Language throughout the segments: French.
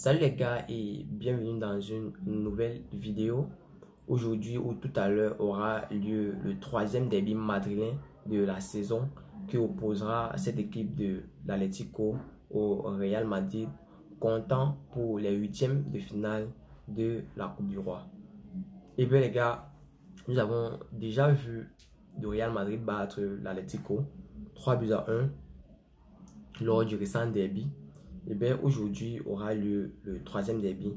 Salut les gars et bienvenue dans une nouvelle vidéo. Aujourd'hui ou tout à l'heure aura lieu le troisième derby madrilène de la saison qui opposera cette équipe de l'Atlético au Real Madrid, comptant pour les huitièmes de finale de la Coupe du Roi. Et bien les gars, nous avons déjà vu le Real Madrid battre l'Atlético 3-1 lors du récent derby. Et bien aujourd'hui aura lieu le troisième derby.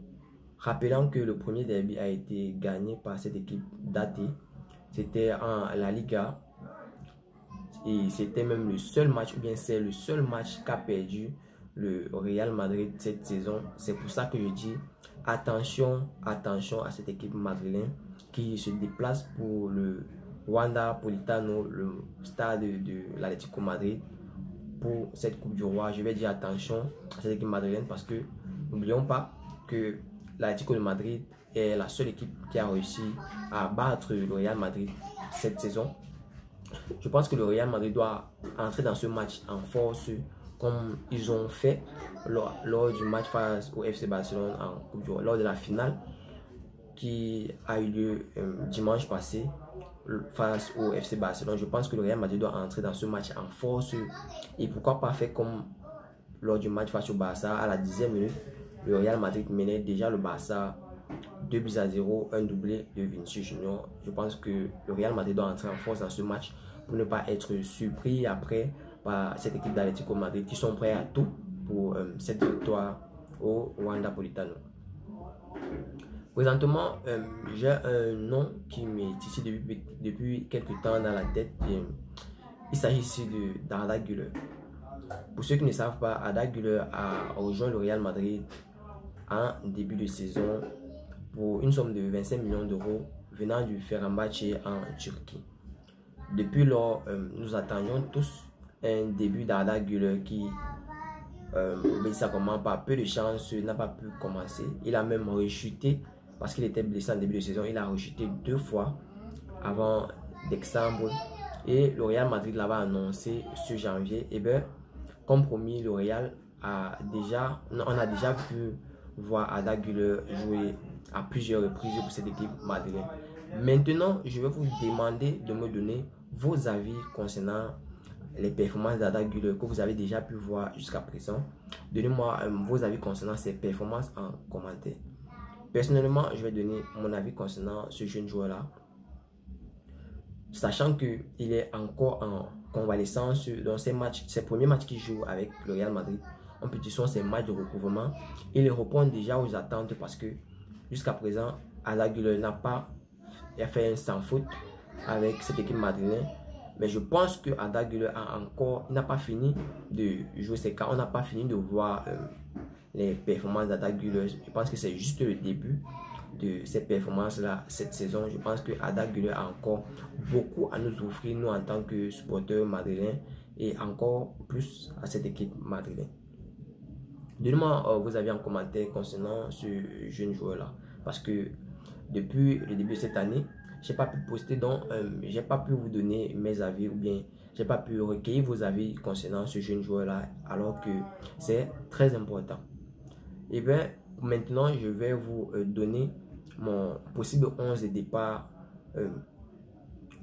Rappelons que le premier derby a été gagné par cette équipe datée. C'était en La Liga. Et c'était même le seul match, ou bien c'est le seul match qu'a perdu le Real Madrid cette saison. C'est pour ça que je dis attention à cette équipe madrilène qui se déplace pour le Wanda Politano, le stade de l'Atlético Madrid. Pour cette Coupe du Roi, je vais dire attention à cette équipe madrilène parce que n'oublions pas que l'Atlético de Madrid est la seule équipe qui a réussi à battre le Real Madrid cette saison. Je pense que le Real Madrid doit entrer dans ce match en force comme ils ont fait lors du match face au FC Barcelone en Coupe du Roi, lors de la finale qui a eu lieu dimanche passé face au FC Barcelone. Je pense que le Real Madrid doit entrer dans ce match en force et pourquoi pas faire comme lors du match face au Barça à la 10e minute. Le Real Madrid menait déjà le Barça 2-0, un doublé de Vinicius Junior. Je pense que le Real Madrid doit entrer en force dans ce match pour ne pas être surpris après par cette équipe d'Atlético Madrid qui sont prêts à tout pour cette victoire au Wanda Politano. Présentement, j'ai un nom qui m'est ici depuis quelques temps dans la tête. Il s'agit ici d'Arda Güler. Pour ceux qui ne savent pas, Arda Güler a rejoint le Real Madrid en début de saison pour une somme de 25 millions d'euros venant du Fenerbahçe en Turquie. Depuis lors, nous attendions tous un début d'Arda Güler qui, par peu de chance, n'a pas pu commencer. Il a même rechuté. Parce qu'il était blessé en début de saison, il a rechuté 2 fois avant décembre. Et le Real Madrid l'avait annoncé ce janvier. Et bien, comme promis, le Real on a déjà pu voir Arda Güler jouer à plusieurs reprises pour cette équipe madrilène. Maintenant, je vais vous demander de me donner vos avis concernant les performances d'Arda Güler que vous avez déjà pu voir jusqu'à présent. Donnez-moi vos avis concernant ces performances en commentaire. Personnellement, je vais donner mon avis concernant ce jeune joueur-là. Sachant qu'il est encore en convalescence dans ses premiers matchs qu'il joue avec le Real Madrid. On peut dire que ce sont ses matchs de recouvrement. Il répond déjà aux attentes parce que jusqu'à présent, Arda Güler n'a pas fait un sans faute avec cette équipe madrilène. Mais je pense que Arda Güler n'a pas fini de jouer ses cas. On n'a pas fini de voir les performances d'Arda Güler. Je pense que c'est juste le début de ces performances-là cette saison. Je pense que Arda Güler a encore beaucoup à nous offrir, nous en tant que supporters madrilènes, et encore plus à cette équipe madrilène. Donnez-moi vos avis en commentaire concernant ce jeune joueur-là. Parce que depuis le début de cette année, j'ai pas pu poster, donc j'ai pas pu vous donner mes avis ou bien j'ai pas pu recueillir vos avis concernant ce jeune joueur-là, alors que c'est très important. Et bien, maintenant, je vais vous donner mon possible 11 de départ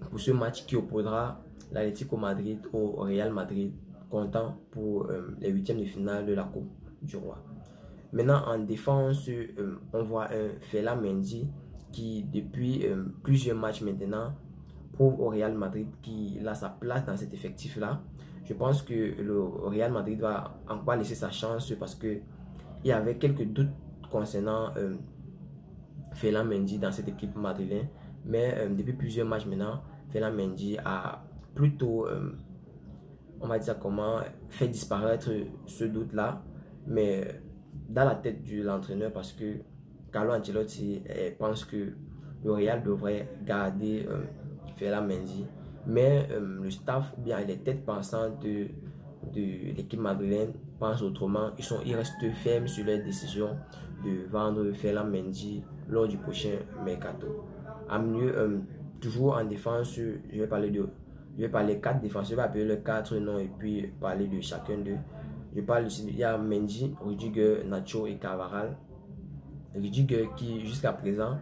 pour ce match qui opposera l'Atlético Madrid au Real Madrid, comptant pour les huitièmes de finale de la Coupe du Roi. Maintenant, en défense, on voit un Ferland Mendy qui, depuis plusieurs matchs maintenant, prouve au Real Madrid qu'il a sa place dans cet effectif-là. Je pense que le Real Madrid va encore laisser sa chance parce que il y avait quelques doutes concernant Ferland Mendy dans cette équipe madrilène. Mais depuis plusieurs matchs maintenant, Ferland Mendy a plutôt, on va dire comment, fait disparaître ce doute-là. Mais dans la tête de l'entraîneur, parce que Carlo Ancelotti pense que le Real devrait garder Ferland Mendy. Mais le staff, ou bien les têtes pensantes de l'équipe madrilène pensent autrement. Ils restent fermes sur leur décision de vendre Ferland Mendy lors du prochain mercato. À mieux, toujours en défense, je vais parler 4 défenseurs, je vais appeler les 4 noms et puis parler de chacun d'eux. Je parle ici, il y a Mendy, Rudiger, Nacho et Carvajal. Rudiger qui jusqu'à présent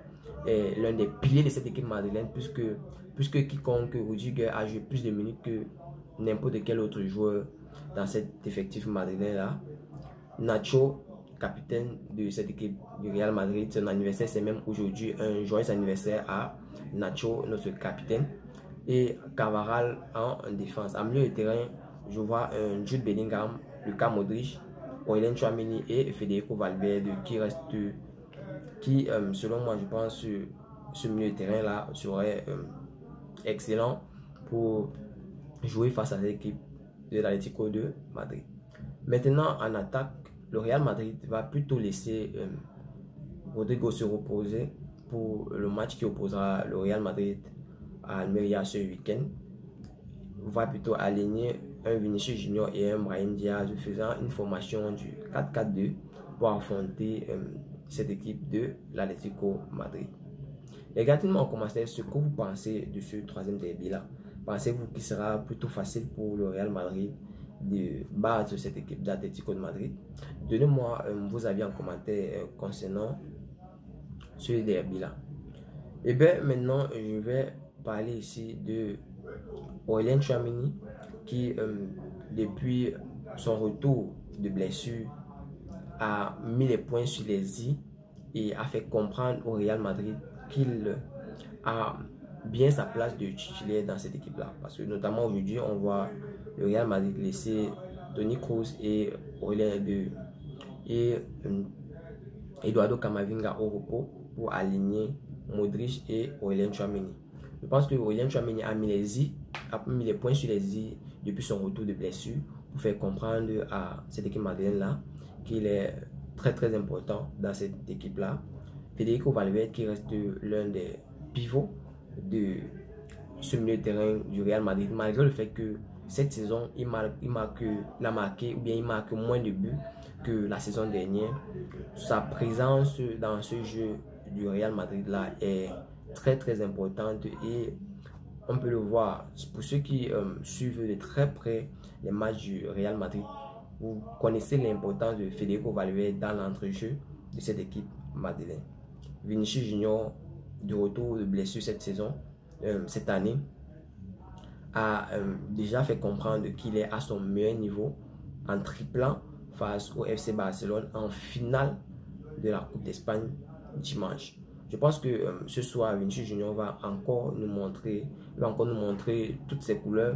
est l'un des piliers de cette équipe madrilène, puisque quiconque Rudiger a joué plus de minutes que n'importe quel autre joueur dans cet effectif madrilène là. Nacho, capitaine de cette équipe du Real Madrid, son anniversaire c'est même aujourd'hui. Un joyeux anniversaire à Nacho, notre capitaine. Et Carvajal en défense. En milieu de terrain, je vois un Jude Bellingham, Luka Modric, Aurélien Tchouaméni et Federico Valverde qui selon moi je pense ce milieu de terrain là serait excellent pour jouer face à l'équipe de l'Atlético de Madrid. Maintenant en attaque, le Real Madrid va plutôt laisser Rodrigo se reposer pour le match qui opposera le Real Madrid à Almeria ce week-end. On va plutôt aligner un Vinicius Junior et un Brahim Diaz faisant une formation du 4-4-2 pour affronter cette équipe de l'Atlético Madrid. Les gars, on commençait ce que vous pensez de ce troisième derby là. Pensez-vous qu'il sera plutôt facile pour le Real Madrid de battre cette équipe d'Atlético de Madrid? Donnez-moi vos avis en commentaire concernant ce derby là. Et bien maintenant je vais parler ici de Aurélien Tchouaméni qui depuis son retour de blessure a mis les points sur les i et a fait comprendre au Real Madrid qu'il a bien sa place de titulaire dans cette équipe là, parce que notamment aujourd'hui on voit le Real Madrid laisser Toni Kroos et Eduardo Camavinga au repos pour aligner Modric et Aurélien Tchouaméni. Je pense que Aurélien Tchouaméni a mis les points sur les i depuis son retour de blessure pour faire comprendre à cette équipe madrilène là qu'il est très important dans cette équipe là. Federico Valverde qui reste l'un des pivots de ce milieu de terrain du Real Madrid, malgré le fait que cette saison il marque moins de buts que la saison dernière. Sa présence dans ce jeu du Real Madrid là est très importante et on peut le voir. Pour ceux qui suivent de très près les matchs du Real Madrid, vous connaissez l'importance de Federico Valverde dans l'entrejeu de cette équipe madrilène. Vinicius Junior, de retour de blessure cette année, a déjà fait comprendre qu'il est à son meilleur niveau en triplant face au FC Barcelone en finale de la Coupe d'Espagne dimanche. Je pense que ce soir, Vinicius Junior va encore nous montrer toutes ses couleurs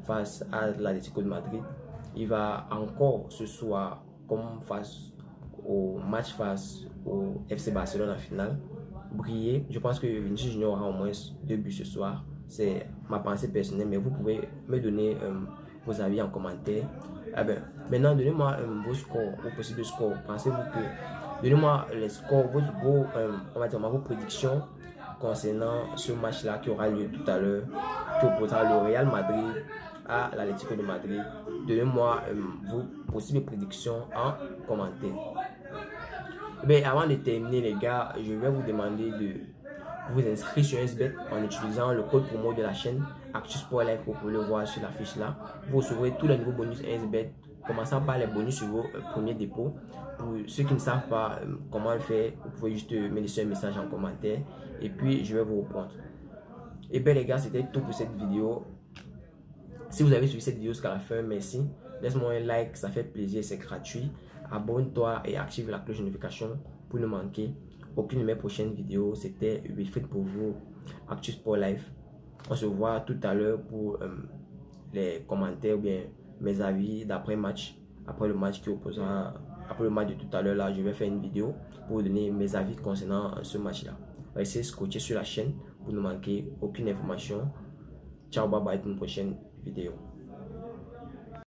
face à l'Atlético de Madrid. Il va encore ce soir, comme face au match face au FC Barcelone en finale, briller. Je pense que Vinicius Junior aura au moins 2 buts ce soir. C'est ma pensée personnelle, mais vous pouvez me donner vos avis en commentaire. Maintenant, donnez-moi vos scores, vos possibles scores. Pensez-vous que... Donnez-moi les scores, vos prédictions concernant ce match-là qui aura lieu tout à l'heure, qui opposera le Real Madrid à l'Atlético de Madrid. Donnez-moi vos possibles prédictions en commentaire. Mais avant de terminer les gars, je vais vous demander de vous inscrire sur SBET en utilisant le code promo de la chaîne Actus Sport Live. Vous pouvez le voir sur la fiche là. Vous recevrez tous les nouveaux bonus SBET, commençant par les bonus sur vos premiers dépôts. Pour ceux qui ne savent pas comment le faire, vous pouvez juste me laisser un message en commentaire et puis je vais vous répondre. Et bien les gars, c'était tout pour cette vidéo. Si vous avez suivi cette vidéo jusqu'à la fin, merci. Laisse-moi un like, ça fait plaisir, c'est gratuit. Abonne-toi et active la cloche de notification pour ne manquer aucune de mes prochaines vidéos. C'était Wilfried pour vous, Actus Sport Live. On se voit tout à l'heure pour les commentaires ou bien mes avis d'après match. Après le match qui opposera, après le match de tout à l'heure là, je vais faire une vidéo pour vous donner mes avis concernant ce match là. Restez scotché sur la chaîne pour ne manquer aucune information. Ciao, bye bye, pour une prochaine vidéo.